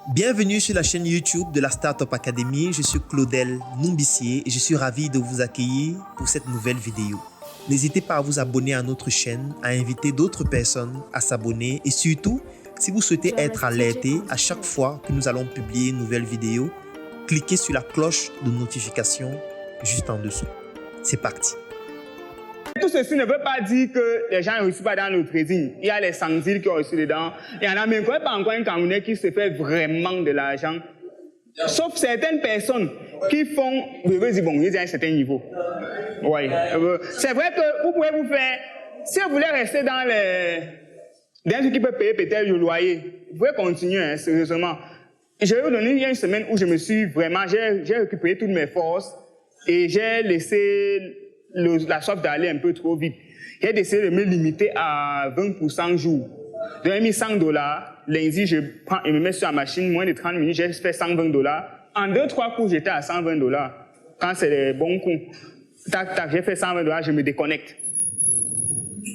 Bienvenue sur la chaîne YouTube de la Startup Academy. Je suis Claudel Numbissier et je suis ravi de vous accueillir pour cette nouvelle vidéo. N'hésitez pas à vous abonner à notre chaîne, à inviter d'autres personnes à s'abonner et surtout, si vous souhaitez être alerté à chaque fois que nous allons publier une nouvelle vidéo, cliquez sur la cloche de notification juste en dessous. C'est parti. Tout ceci ne veut pas dire que les gens ne réussissent pas dans le trading. Il y a les sans-îles qui ont réussi dedans. Il y en a même pas encore un Camerounais qui se fait vraiment de l'argent. Sauf certaines personnes qui font, je veux dire, bon, ils ont un certain niveau. Oui. C'est vrai que vous pouvez vous faire, si vous voulez rester dans les trucs qui peuvent payer peut-être le loyer, vous pouvez continuer, hein, sérieusement. Je vais vous donner, il y a une semaine où je me suis vraiment, j'ai récupéré toutes mes forces et j'ai laissé la soif d'aller un peu trop vite. J'ai décidé de me limiter à 20% jour. J'ai mis $100. Lundi, je me mets sur la machine, moins de 30 minutes, j'ai fait $120. En 2-3 coups, j'étais à $120. Quand c'est les bons coups, tac, tac, j'ai fait $120, je me déconnecte.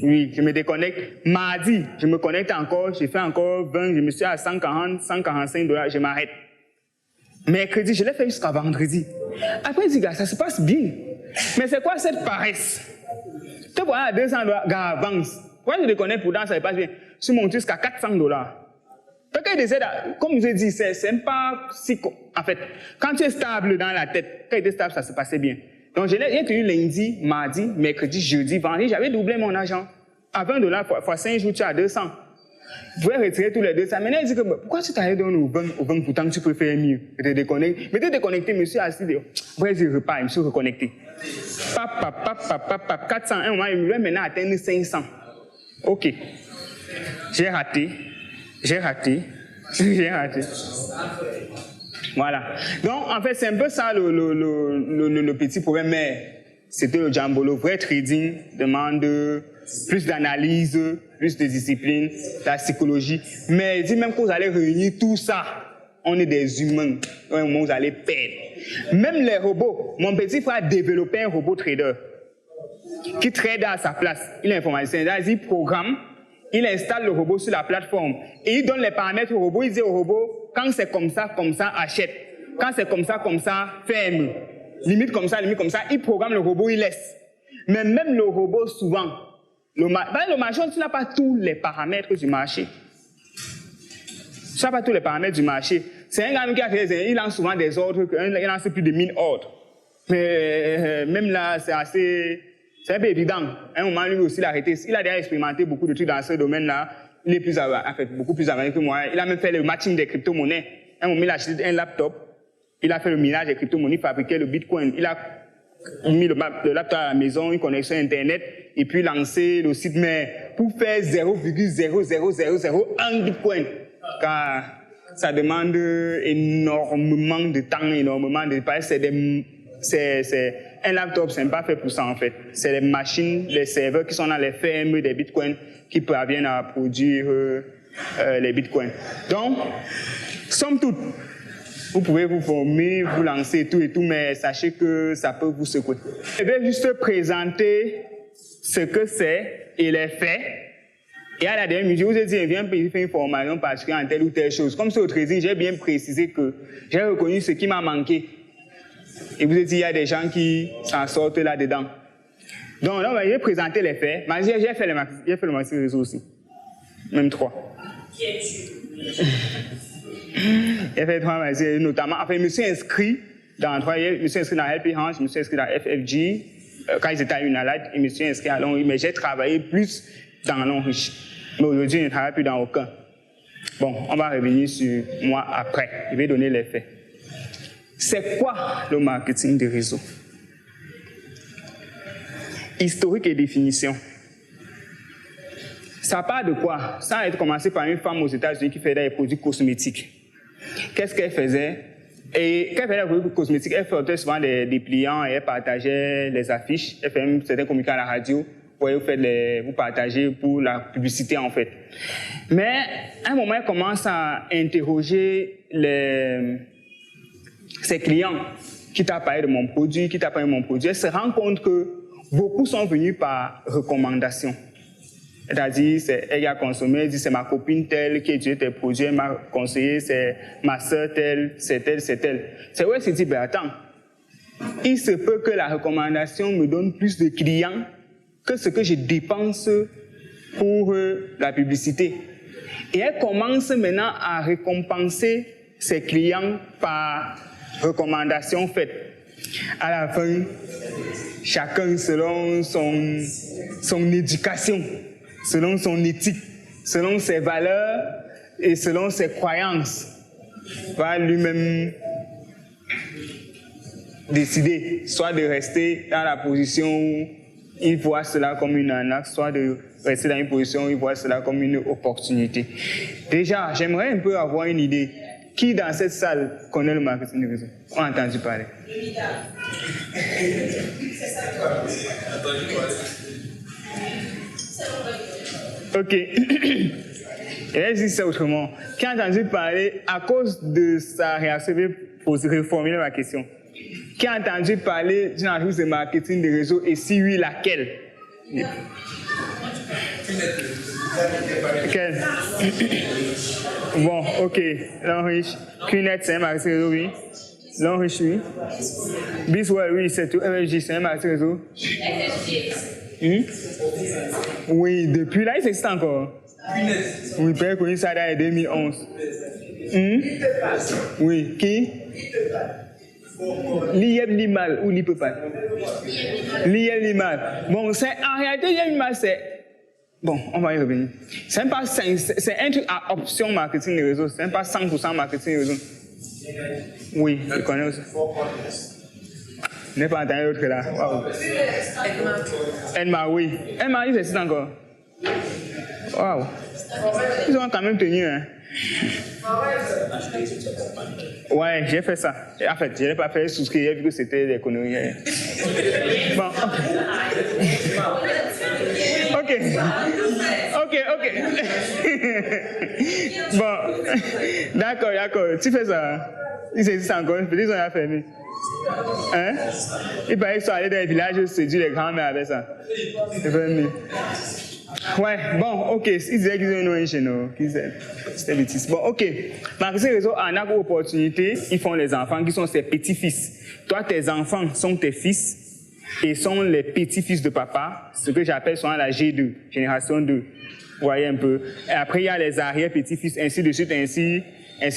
Oui, je me déconnecte. Mardi, je me connecte encore, j'ai fait encore 20, je me suis à $140, $145, je m'arrête. Mercredi, je l'ai fait jusqu'à vendredi. Après, je dis, gars, ça se passe bien. Mais c'est quoi cette paresse? Tu vois, à $200, gars, avance. Pourquoi je déconnecte pourtant, ça se passe bien? Je suis monté jusqu'à $400. Parce que décide, comme je dis, c'est pas si. En fait, quand tu es stable dans la tête, quand tu es stable, ça se passait bien. Donc, j'ai tenu lundi, mardi, mercredi, jeudi, vendredi, j'avais doublé mon argent. À $20 fois 5 jours, tu as 200. Vous pouvez retirer tous les 200. Maintenant, il dit que pourquoi tu t'arrêtes au 20 pourtant que tu peux faire mieux? Je te déconnecte. Mais tu es déconnecté, monsieur assis. Après, je repars, je me suis reconnecté. 401, on va maintenant atteindre 500. Ok. J'ai raté. Voilà. Donc, en fait, c'est un peu ça le petit problème. Mais c'était le Jambolo. Vrai trading demande plus d'analyse, plus de discipline, de la psychologie. Mais dit même que vous allez réunir tout ça, on est des humains. À un moment, vous allez perdre. Même les robots. Mon petit frère a développé un robot trader qui trade à sa place. Il est informaticien. Il programme, il installe le robot sur la plateforme et il donne les paramètres au robot. Il dit au robot, quand c'est comme ça, achète. Quand c'est comme ça, ferme. Limite comme ça. Il programme le robot, il laisse. Mais même le robot, souvent, le marché, tu n'as pas tous les paramètres du marché. Tu n'as pas tous les paramètres du marché. C'est un gars qui a fait, il lance souvent des ordres, il lance plus de 1000 ordres. Mais même là, c'est un peu évident. À un moment, lui aussi, il a arrêté. Il a déjà expérimenté beaucoup de trucs dans ce domaine-là. Il est beaucoup plus avancé que moi. Il a même fait le matching des crypto-monnaies. À un moment, il a acheté un laptop. Il a fait le minage des crypto-monnaies, fabriqué le Bitcoin. Il a mis le laptop à la maison, une connexion Internet, et puis lancé le site, mais pour faire 0,0001 Bitcoin. Car ça demande énormément de temps, énormément de temps. Un laptop, c'est pas fait pour ça, en fait. C'est les machines, les serveurs qui sont dans les fermes des bitcoins qui parviennent à produire les bitcoins. Donc, somme toute, vous pouvez vous former, vous lancer tout et tout, mais sachez que ça peut vous secouer. Je vais juste présenter ce que c'est et les faits. Et à la dernière minute, je vous ai dit, viens faire une formation particulière en telle ou telle chose. Comme c'est au trading, j'ai bien précisé que j'ai reconnu ce qui m'a manqué. Et vous avez dit, il y a des gens qui s'en sortent là-dedans. Donc là, je vais présenter les faits. J'ai fait le marketing réseau aussi. Même 3. Qui es-tu? J'ai fait 3 marketing, notamment. Enfin, je me suis inscrit dans 3. Je me suis inscrit dans LP Hans, je me suis inscrit dans FFG. Quand ils étaient à Unalite, je me suis inscrit à Long. Mais j'ai travaillé plus dans Long-Riche. Mais aujourd'hui, je ne travaille plus dans aucun. Bon, on va revenir sur moi après. Je vais donner les faits. C'est quoi le marketing de réseau? Historique et définition. Ça part de quoi? Ça a été commencé par une femme aux États-Unis qui faisait des produits cosmétiques. Qu'est-ce qu'elle faisait? Et quand elle faisait des produits cosmétiques, elle faisait souvent des dépliants et elle partageait les affiches. Elle faisait certains communiqués à la radio. Vous partagez pour la publicité, en fait. Mais à un moment, elle commence à interroger ses clients qui t'a parlé de mon produit, elle se rend compte que beaucoup sont venus par recommandation. C'est-à-dire, elle a consommé, elle dit c'est ma copine telle qui a utilisé tes produits, elle m'a conseillé, c'est ma soeur telle, c'est elle, c'est elle. C'est vrai, c'est dit, ben attends, il se peut que la recommandation me donne plus de clients que ce que je dépense pour la publicité. Et elle commence maintenant à récompenser ses clients par recommandations faites. À la fin, chacun selon son éducation, selon son éthique, selon ses valeurs et selon ses croyances, va lui-même décider soit de rester dans la position où il voit cela comme une arnaque, soit de rester dans une position où il voit cela comme une opportunité. Déjà, j'aimerais un peu avoir une idée. Qui dans cette salle connaît le marketing de réseau? On a entendu parler. Ok. Et là, je dis ça autrement. Qui a entendu parler, à cause de sa réaction, pour reformuler ma question. Qui a entendu parler d'une entreprise de marketing de réseau et si oui, laquelle? Quelle? Bon, ok. L'enriche. QNet, c'est un marketing réseau, oui. L'enriche, oui. Biswell, oui, c'est tout. MFG, c'est un marketing réseau. Oui, depuis là, il existe encore. Oui, Père connu ça dans 2011. Oui, qui? L'IEM Limal ou l'IPEPAL? L'IEM Limal. Bon, en réalité, l'IEM Limal, c'est. Bon, on va y revenir. C'est un truc à option marketing de réseau. C'est même pas 100% marketing de réseau. Oui, je connais aussi. Je n'ai pas entendu l'autre là. Wow. Enma, oui. Enma, ils existent encore. Waouh. Ils ont quand même tenu, hein. Ouais, j'ai fait ça. En fait, je n'ai pas fait souscrire vu que c'était des conneries. Bon, ok. Bon, d'accord. Tu fais ça. Ils existent encore. Peut-être qu'on a fermé. Hein? Il paraît qu'ils sont allés dans les villages séduire les grands-mères avec ça. C'est fermé. Ouais, bon, ok. Ils disaient qu'ils ont une ONG, non? C'était bêtise. Bon, ok. Marketing réseau en a opportunité, ils font les enfants qui sont ses petits-fils. Toi, tes enfants sont tes fils et sont les petits-fils de papa, ce que j'appelle souvent la G2, génération 2. Vous voyez un peu. Et après, il y a les arrière-petits-fils, ainsi de suite, ainsi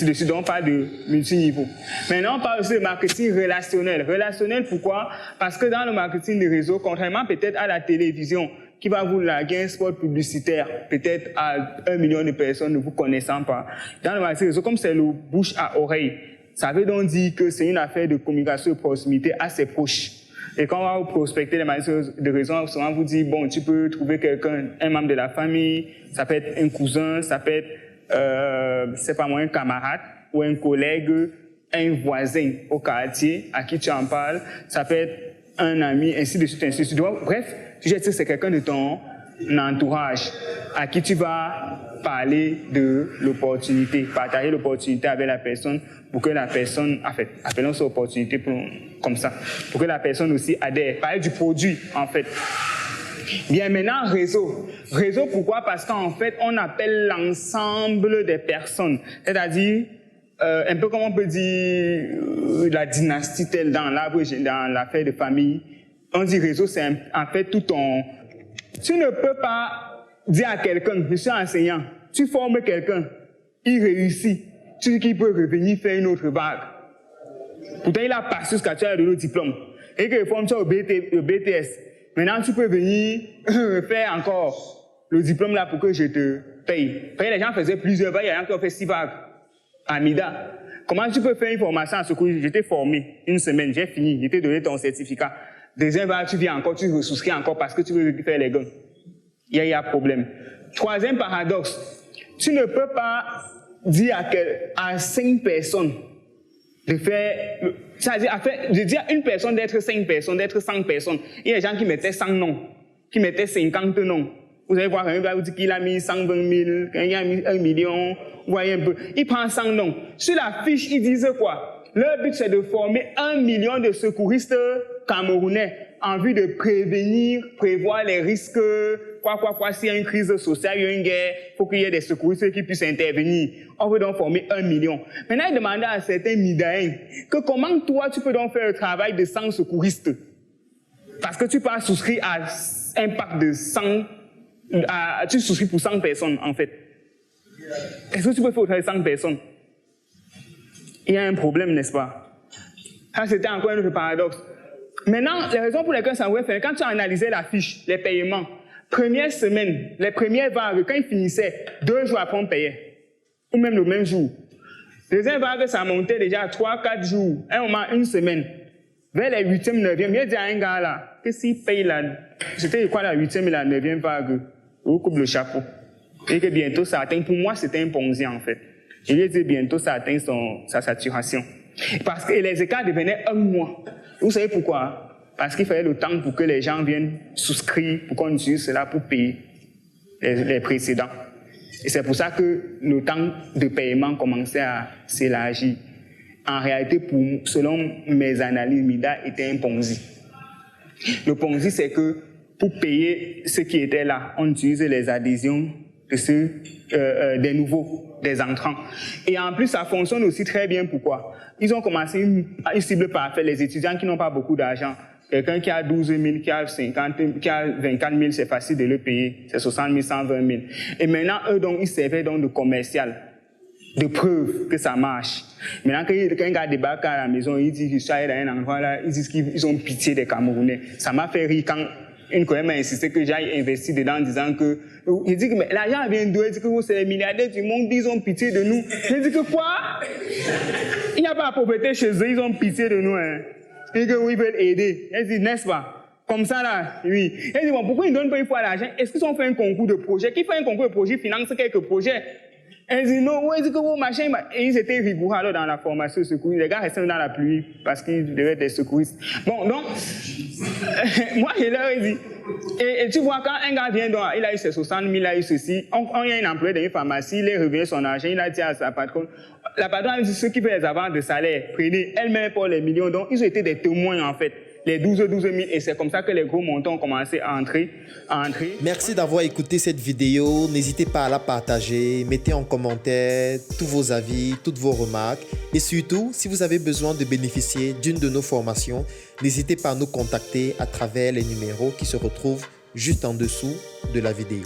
de suite. Donc, on parle de multiniveau. Maintenant, on parle aussi de marketing relationnel. Relationnel, pourquoi? Parce que dans le marketing de réseau, contrairement peut-être à la télévision, qui va vous larguer un spot publicitaire, peut-être à 1 million de personnes ne vous connaissant pas. Dans le marketing de réseau, comme c'est le bouche à oreille, ça veut donc dire que c'est une affaire de communication de proximité assez proche. Et quand on va vous prospecter les marketing de réseau, souvent vous dit, bon, tu peux trouver quelqu'un, un membre de la famille, ça peut être un cousin, ça peut être, c'est pas moi, un camarade ou un collègue, un voisin au quartier à qui tu en parles, ça peut être un ami, ainsi de suite, ainsi de suite. Bref, tu sais que c'est quelqu'un de ton entourage à qui tu vas parler de l'opportunité, partager l'opportunité avec la personne pour que la personne, en fait, appelons ça opportunité comme ça, pour que la personne aussi adhère, parler du produit, en fait. Bien, maintenant, réseau. Réseau, pourquoi? Parce qu'en fait, on appelle l'ensemble des personnes, c'est-à-dire, un peu comme on peut dire la dynastie telle dans l'arbre, dans l'affaire de famille. On dit réseau, c'est en fait tout ton... Tu ne peux pas dire à quelqu'un, je suis enseignant, tu formes quelqu'un, il réussit, tu dis qu'il peut revenir faire une autre vague. Pourtant, il a passé jusqu'à tu as donné le diplôme. Et que forme tu as au BTS. Maintenant, tu peux venir faire encore le diplôme là pour que je te paye. Parce que les gens faisaient plusieurs vagues, il y a des gens qui ont fait 6 vagues. Amida, comment tu peux faire une formation à ce coup? Je t'ai formé une semaine, j'ai fini, je t'ai donné ton certificat. Deuxième vague, tu viens encore, tu ressouscris encore parce que tu veux faire les gants. Il y a problème. Troisième paradoxe, tu ne peux pas dire à 5 personnes de faire, c'est-à-dire de dire à une personne d'être 5 personnes, d'être 100 personnes. Il y a des gens qui mettaient 100 noms, qui mettaient 50 noms. Vous allez voir, quand vous dites qu'il a mis 120 000, quand il a mis 1 million, vous voyez un peu. Il prend 100 noms. Sur la fiche, ils disent quoi? Leur but, c'est de former 1 million de secouristes camerounais en vue de prévoir les risques, s'il y a une crise sociale, il y a une guerre, il faut qu'il y ait des secouristes qui puissent intervenir. On veut donc former 1 million. Maintenant, il demandait à certains Midaïens que comment toi, tu peux donc faire le travail de 100 secouristes. Parce que tu peux souscrire à un pack de 100, tu souscris pour 100 personnes, en fait. Est-ce que tu peux faire le travail de 100 personnes? Il y a un problème, n'est-ce pas? Ça, c'était encore un autre paradoxe. Maintenant, les raisons pour lesquelles ça aurait fait, quand tu as analysé la fiche, les paiements, première semaine, les premières vagues, quand ils finissaient, 2 jours après, on payait. Ou même le même jour. Deuxième vague, ça montait déjà à 3-4 jours. Un moment, une semaine. Vers les 8e, 9e, il dit à un gars là, que s'il paye la, c'était quoi la 8e et la 9e vague, on coupe le chapeau. Et que bientôt ça atteint, pour moi c'était un Ponzi en fait. Il lui dit bientôt ça atteint sa saturation. Parce que les écarts devenaient 1 mois. Vous savez pourquoi? Parce qu'il fallait le temps pour que les gens viennent souscrire, pour qu'on utilise cela pour payer les précédents. Et c'est pour ça que le temps de paiement commençait à s'élargir. En réalité, selon mes analyses, MIDA était un Ponzi. Le Ponzi, c'est que pour payer ceux qui étaient là, on utilisait les adhésions de des nouveaux, des entrants. Et en plus, ça fonctionne aussi très bien. Pourquoi? Ils ont commencé une cible parfaite, les étudiants qui n'ont pas beaucoup d'argent. Quelqu'un qui a 12 000, qui a 50 000, qui a 24 000, c'est facile de le payer. C'est 60 000, 120 000. Et maintenant, eux, donc, ils servaient donc de commercial, de preuve que ça marche. Maintenant, quand un gars débarque à la maison, il dit qu'il soit dans un endroit là, ils disent qu'ils ont pitié des Camerounais. Ça m'a fait rire quand une collègue m'a insisté que j'aille investir dedans en disant que, il dit que mais l'argent vient d'où? Il dit que vous, c'est les milliardaires du monde, ils ont pitié de nous. Il dit que quoi? Il n'y a pas de pauvreté chez eux, ils ont pitié de nous, hein. Et que oui, ils veulent aider. Elle dit, n'est-ce pas? Comme ça, là, oui. Elle dit, bon, pourquoi ils ne donnent pas une fois l'argent? Est-ce qu'ils ont fait un concours de projet? Qui fait un concours de projet finance quelques projets? Elle dit, non, elle dit que vos machins, et ils étaient rigoureux alors dans la formation de secours. Les gars restaient dans la pluie parce qu'ils devaient être des secouristes. Bon, donc, moi, je leur ai dit, et tu vois, quand un gars vient, donc, il a eu ses 60 000, il a eu ceci, on y a un employé dans une pharmacie, il est revenu son argent, il a dit à sa patronne, la patronne a dit, ceux qui paient les avances de salaire, prenez elle-même pour les millions. Donc, ils ont été des témoins, en fait, les 12 000, et c'est comme ça que les gros montants ont commencé à entrer. Merci d'avoir écouté cette vidéo. N'hésitez pas à la partager, mettez en commentaire tous vos avis, toutes vos remarques. Et surtout, si vous avez besoin de bénéficier d'une de nos formations, n'hésitez pas à nous contacter à travers les numéros qui se retrouvent juste en dessous de la vidéo.